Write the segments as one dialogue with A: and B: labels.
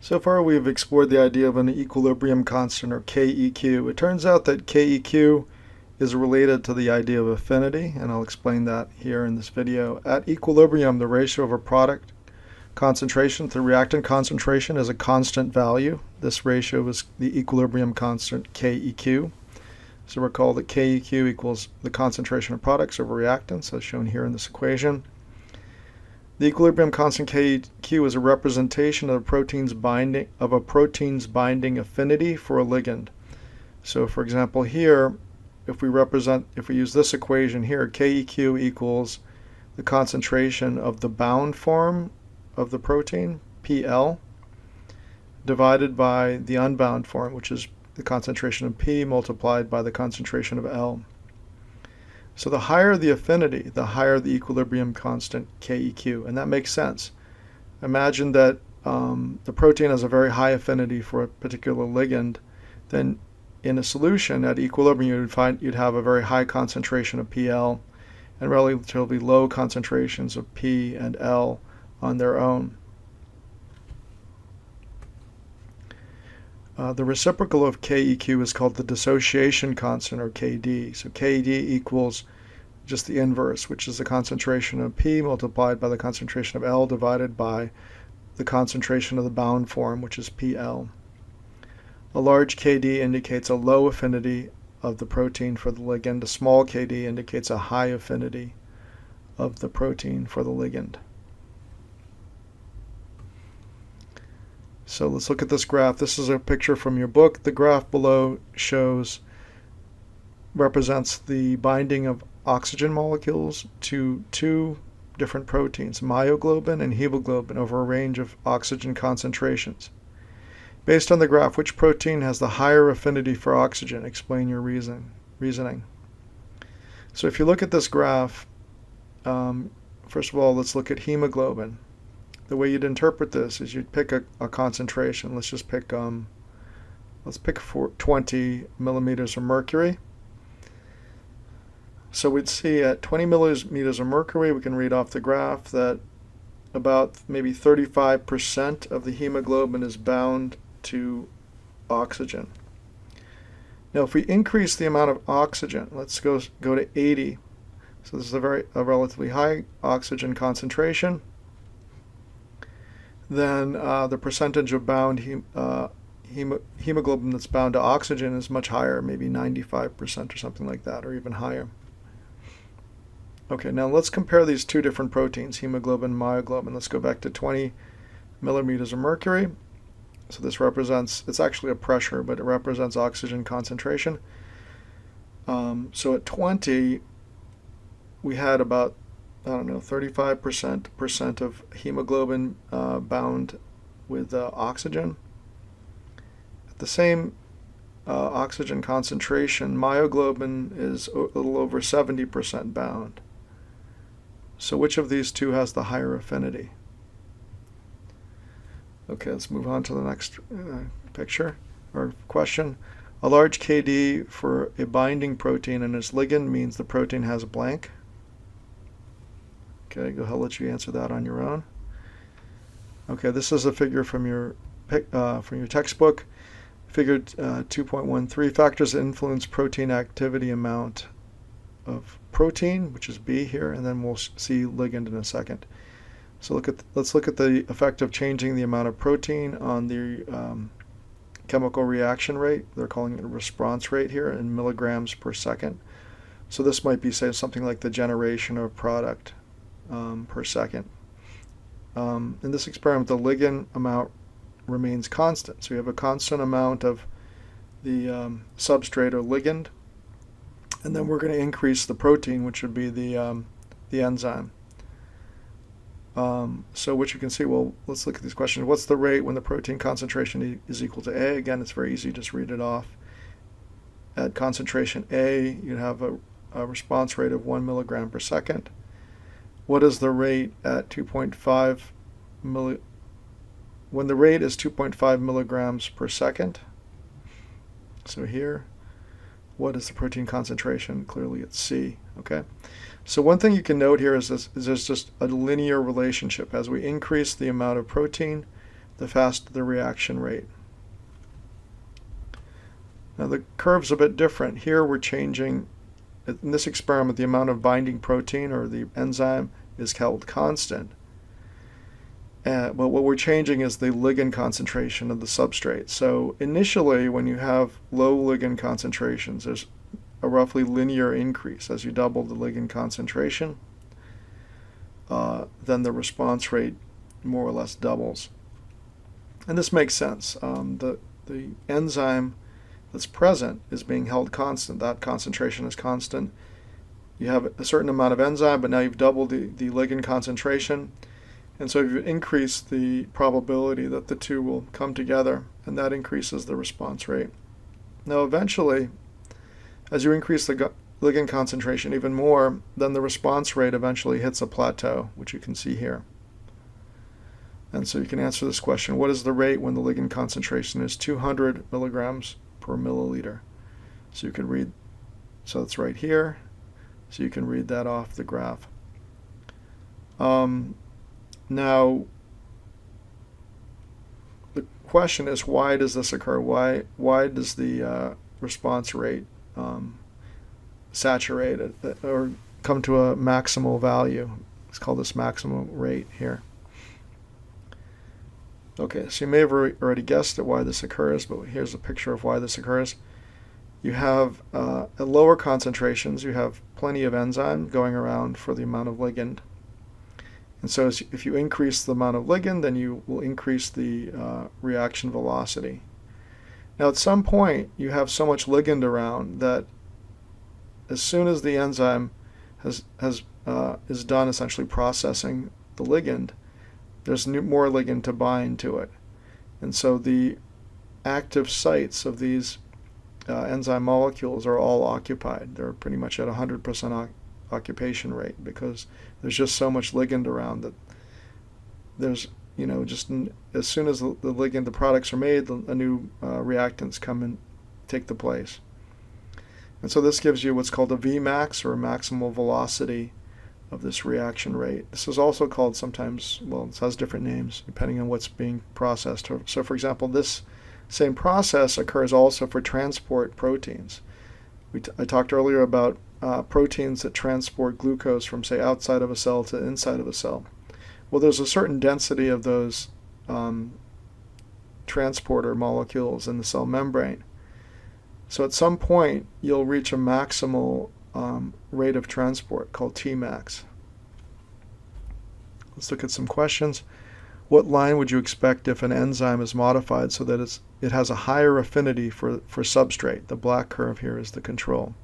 A: So far we've explored the idea of an equilibrium constant, or KEQ. It turns out that KEQ is related to the idea of affinity, and I'll explain that here in this video. At equilibrium, the ratio of a product concentration to reactant concentration is a constant value. This ratio is the equilibrium constant, KEQ. So recall that KEQ equals the concentration of products over reactants, as shown here in this equation. The equilibrium constant KEQ is a representation of a protein's binding affinity for a ligand. So for example here, if we use this equation here, KEQ equals the concentration of the bound form of the protein, PL, divided by the unbound form, which is the concentration of P multiplied by the concentration of L. So the higher the affinity, the higher the equilibrium constant KEQ, and that makes sense. Imagine that the protein has a very high affinity for a particular ligand, then in a solution at equilibrium you'd have a very high concentration of PL and relatively low concentrations of P and L on their own. The reciprocal of KEQ is called the dissociation constant, or KD. So KD equals just the inverse, which is the concentration of P multiplied by the concentration of L divided by the concentration of the bound form, which is PL. A large KD indicates a low affinity of the protein for the ligand. A small KD indicates a high affinity of the protein for the ligand. So let's look at this graph. This is a picture from your book. The graph below represents the binding of oxygen molecules to two different proteins, myoglobin and hemoglobin, over a range of oxygen concentrations. Based on the graph, which protein has the higher affinity for oxygen? Explain your reasoning. So if you look at this graph, first of all, let's look at hemoglobin. The way you'd interpret this is you'd pick a concentration. Let's just pick 20 millimeters of mercury. So we'd see at 20 millimeters of mercury, we can read off the graph that about maybe 35% of the hemoglobin is bound to oxygen. Now if we increase the amount of oxygen, let's go to 80. So this is a relatively high oxygen concentration. Then the percentage of bound hemoglobin that's bound to oxygen is much higher, maybe 95% or something like that, or even higher. Okay, now let's compare these two different proteins, hemoglobin and myoglobin. Let's go back to 20 millimeters of mercury. So this represents, it's actually a pressure, but it represents oxygen concentration. So at 20, we had about 35% of hemoglobin bound with oxygen. At the same oxygen concentration, myoglobin is a little over 70% bound. So which of these two has the higher affinity? Okay, let's move on to the next picture or question. A large KD for a binding protein and its ligand means the protein has a blank. Okay, I'll let you answer that on your own. Okay, this is a figure from your textbook. Figure 2.13, factors that influence protein activity amount of protein, which is B here, and then we'll see ligand in a second. So let's look at the effect of changing the amount of protein on the chemical reaction rate. They're calling it a response rate here in milligrams per second. So this might be, say, something like the generation of product per second. In this experiment, the ligand amount remains constant. So you have a constant amount of the substrate or ligand, and then we're going to increase the protein, which would be the enzyme. So what you can see, well, let's look at these questions. What's the rate when the protein concentration is equal to A? Again, it's very easy, just read it off. At concentration A, you'd have a response rate of 1 milligram per second. What is the rate at 2.5 when the rate is 2.5 milligrams per second? So here, what is the protein concentration? Clearly it's C, okay? So one thing you can note here is there's just a linear relationship. As we increase the amount of protein, the faster the reaction rate. Now the curve's a bit different. Here we're changing, in this experiment, the amount of binding protein or the enzyme is held constant. But what we're changing is the ligand concentration of the substrate. So initially, when you have low ligand concentrations, there's a roughly linear increase. As you double the ligand concentration, then the response rate more or less doubles. And this makes sense. The enzyme that's present is being held constant. That concentration is constant. You have a certain amount of enzyme, but now you've doubled the ligand concentration. And so you've increased the probability that the two will come together, and that increases the response rate. Now eventually, as you increase the ligand concentration even more, then the response rate eventually hits a plateau, which you can see here. And so you can answer this question: what is the rate when the ligand concentration is 200 milligrams per milliliter? So you can read, so it's right here, so you can read that off the graph. Now, the question is, why does this occur? Why does the response rate saturate or come to a maximal value? Let's call this maximum rate here. Okay, so you may have already guessed at why this occurs, but here's a picture of why this occurs. You have at lower concentrations, you have plenty of enzyme going around for the amount of ligand. And so if you increase the amount of ligand, then you will increase the reaction velocity. Now at some point, you have so much ligand around that as soon as the enzyme is done essentially processing the ligand, there's more ligand to bind to it. And so the active sites of these enzyme molecules are all occupied. They're pretty much at 100% occupation rate because there's just so much ligand around that there's, just as soon as the ligand, the products are made, a new reactants come and take the place. And so this gives you what's called a Vmax, or a maximal velocity of this reaction rate. This is also called sometimes, it has different names depending on what's being processed. So for example, this same process occurs also for transport proteins. I talked earlier about proteins that transport glucose from, say, outside of a cell to inside of a cell. Well, there's a certain density of those transporter molecules in the cell membrane. So at some point, you'll reach a maximal rate of transport called Tmax. Let's look at some questions. What line would you expect if an enzyme is modified so that it has a higher affinity for substrate? The black curve here is the control.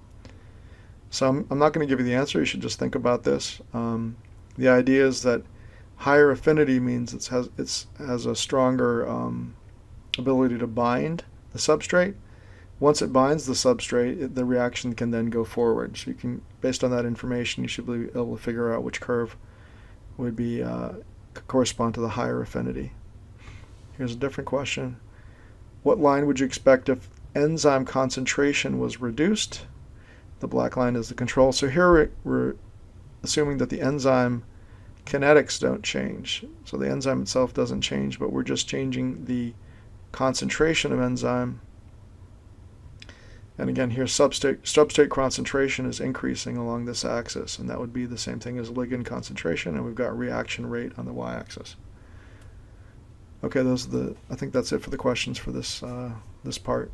A: So I'm not going to give you the answer. You should just think about this. The idea is that higher affinity means it has a stronger ability to bind the substrate. Once it binds the substrate, the reaction can then go forward. So you can, based on that information, you should be able to figure out which curve would be correspond to the higher affinity. Here's a different question. What line would you expect if enzyme concentration was reduced? The black line is the control. So here we're assuming that the enzyme kinetics don't change. So the enzyme itself doesn't change, but we're just changing the concentration of enzyme. And again, here substrate concentration is increasing along this axis, and that would be the same thing as ligand concentration, and we've got reaction rate on the y-axis. Okay, I think that's it for the questions for this part.